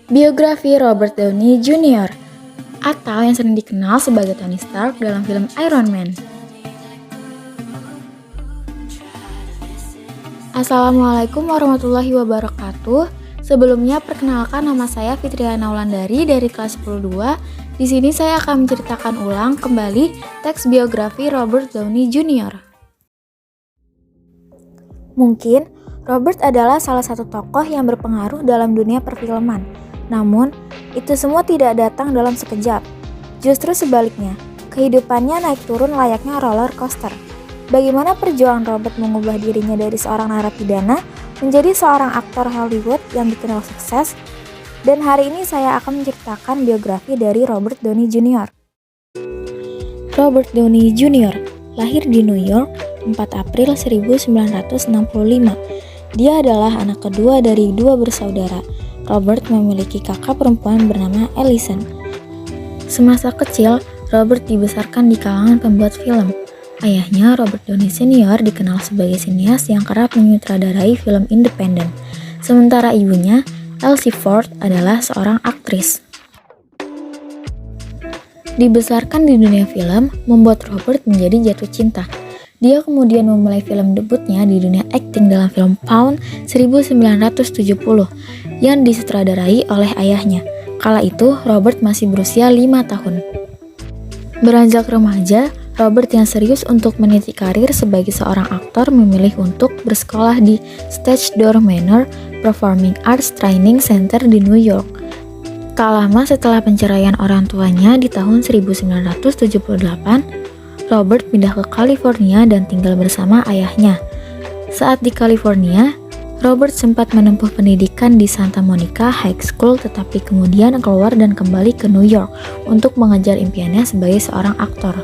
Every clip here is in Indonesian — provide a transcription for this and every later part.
Biografi Robert Downey Jr. atau yang sering dikenal sebagai Tony Stark dalam film Iron Man. Assalamualaikum warahmatullahi wabarakatuh. Sebelumnya perkenalkan, nama saya Fitriana Wulandari dari kelas 10-2. Di sini saya akan menceritakan ulang kembali teks biografi Robert Downey Jr. Mungkin Robert adalah salah satu tokoh yang berpengaruh dalam dunia perfilman. Namun, itu semua tidak datang dalam sekejap. Justru sebaliknya, kehidupannya naik turun layaknya roller coaster. Bagaimana perjuangan Robert mengubah dirinya dari seorang narapidana menjadi seorang aktor Hollywood yang dikenal sukses? Dan hari ini saya akan menceritakan biografi dari Robert Downey Jr. Robert Downey Jr. lahir di New York 4 April 1965. Dia adalah anak kedua dari dua bersaudara. Robert memiliki kakak perempuan bernama Allison. Semasa kecil, Robert dibesarkan di kalangan pembuat film. Ayahnya, Robert Downey Sr. dikenal sebagai sinias yang kerap menyutradarai film independen. Sementara ibunya, Elsie Ford, adalah seorang aktris. Dibesarkan di dunia film, membuat Robert menjadi jatuh cinta. Dia kemudian memulai film debutnya di dunia akting dalam film Pound 1970 yang disutradarai oleh ayahnya. Kala itu, Robert masih berusia 5 tahun. Beranjak remaja, Robert yang serius untuk meniti karir sebagai seorang aktor memilih untuk bersekolah di Stage Door Manor Performing Arts Training Center di New York. Tak lama setelah penceraian orang tuanya di tahun 1978, Robert pindah ke California dan tinggal bersama ayahnya. Saat di California, Robert sempat menempuh pendidikan di Santa Monica High School, tetapi kemudian keluar dan kembali ke New York untuk mengejar impiannya sebagai seorang aktor.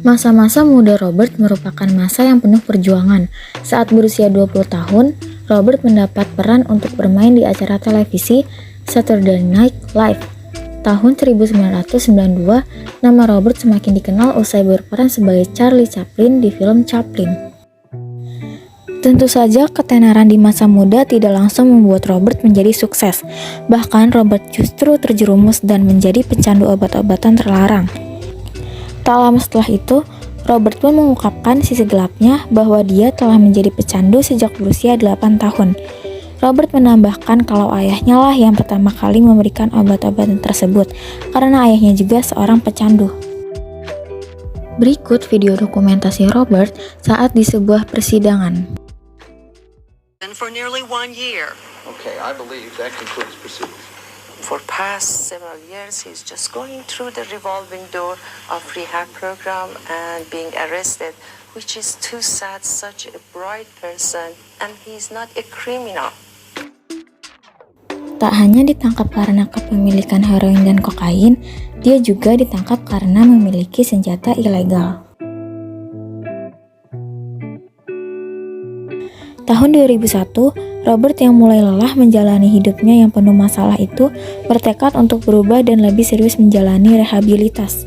Masa-masa muda Robert merupakan masa yang penuh perjuangan. Saat berusia 20 tahun, Robert mendapat peran untuk bermain di acara televisi Saturday Night Live. Tahun 1992, nama Robert semakin dikenal usai berperan sebagai Charlie Chaplin di film Chaplin. Tentu saja, ketenaran di masa muda tidak langsung membuat Robert menjadi sukses. Bahkan, Robert justru terjerumus dan menjadi pecandu obat-obatan terlarang. Tak lama setelah itu, Robert pun mengungkapkan sisi gelapnya bahwa dia telah menjadi pecandu sejak berusia 8 tahun. Robert menambahkan kalau ayahnya lah yang pertama kali memberikan obat-obatan tersebut, karena ayahnya juga seorang pecandu. Berikut video dokumentasi Robert saat di sebuah persidangan. And for nearly 1 year. Okay, I believe that concludes proceedings. For past several years, he's just going through the revolving door of rehab program and being arrested, which is too sad. Such a bright person, and he's not a criminal. Tak hanya ditangkap karena kepemilikan heroin dan kokain, dia juga ditangkap karena memiliki senjata ilegal. Tahun 2001, Robert yang mulai lelah menjalani hidupnya yang penuh masalah itu bertekad untuk berubah dan lebih serius menjalani rehabilitas.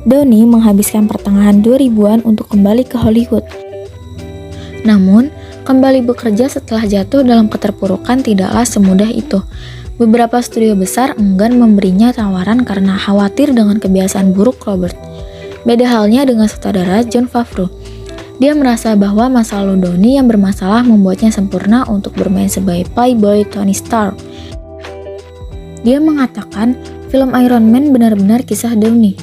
Downey menghabiskan pertengahan 2000-an untuk kembali ke Hollywood. Namun, kembali bekerja setelah jatuh dalam keterpurukan tidaklah semudah itu. Beberapa studio besar enggan memberinya tawaran karena khawatir dengan kebiasaan buruk Robert. Beda halnya dengan sutradara Jon Favreau. Dia merasa bahwa masa lalu Downey yang bermasalah membuatnya sempurna untuk bermain sebagai playboy Tony Stark. Dia mengatakan film Iron Man benar-benar kisah Downey.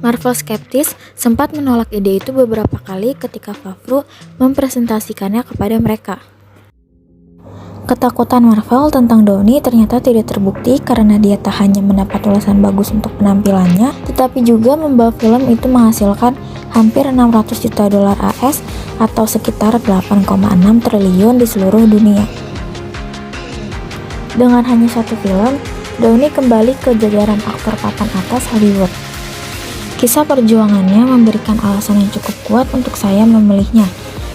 Marvel skeptis sempat menolak ide itu beberapa kali ketika Favreau mempresentasikannya kepada mereka. Ketakutan Marvel tentang Downey ternyata tidak terbukti karena dia tak hanya mendapat ulasan bagus untuk penampilannya, tetapi juga membawa film itu menghasilkan hampir 600 juta dolar AS atau sekitar 8,6 triliun di seluruh dunia. Dengan hanya satu film, Downey kembali ke jajaran aktor papan atas Hollywood. Kisah perjuangannya memberikan alasan yang cukup kuat untuk saya memilihnya.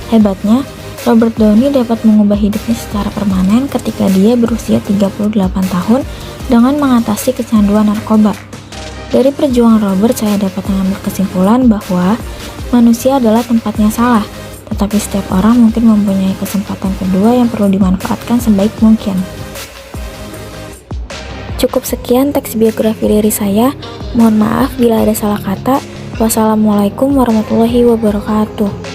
Hebatnya, Robert Downey dapat mengubah hidupnya secara permanen ketika dia berusia 38 tahun dengan mengatasi kecanduan narkoba. Dari perjuangan Robert, saya dapat mengambil kesimpulan bahwa manusia adalah tempatnya salah, tetapi setiap orang mungkin mempunyai kesempatan kedua yang perlu dimanfaatkan sebaik mungkin. Cukup sekian teks biografi dari saya. Mohon maaf bila ada salah kata. Wassalamualaikum warahmatullahi wabarakatuh.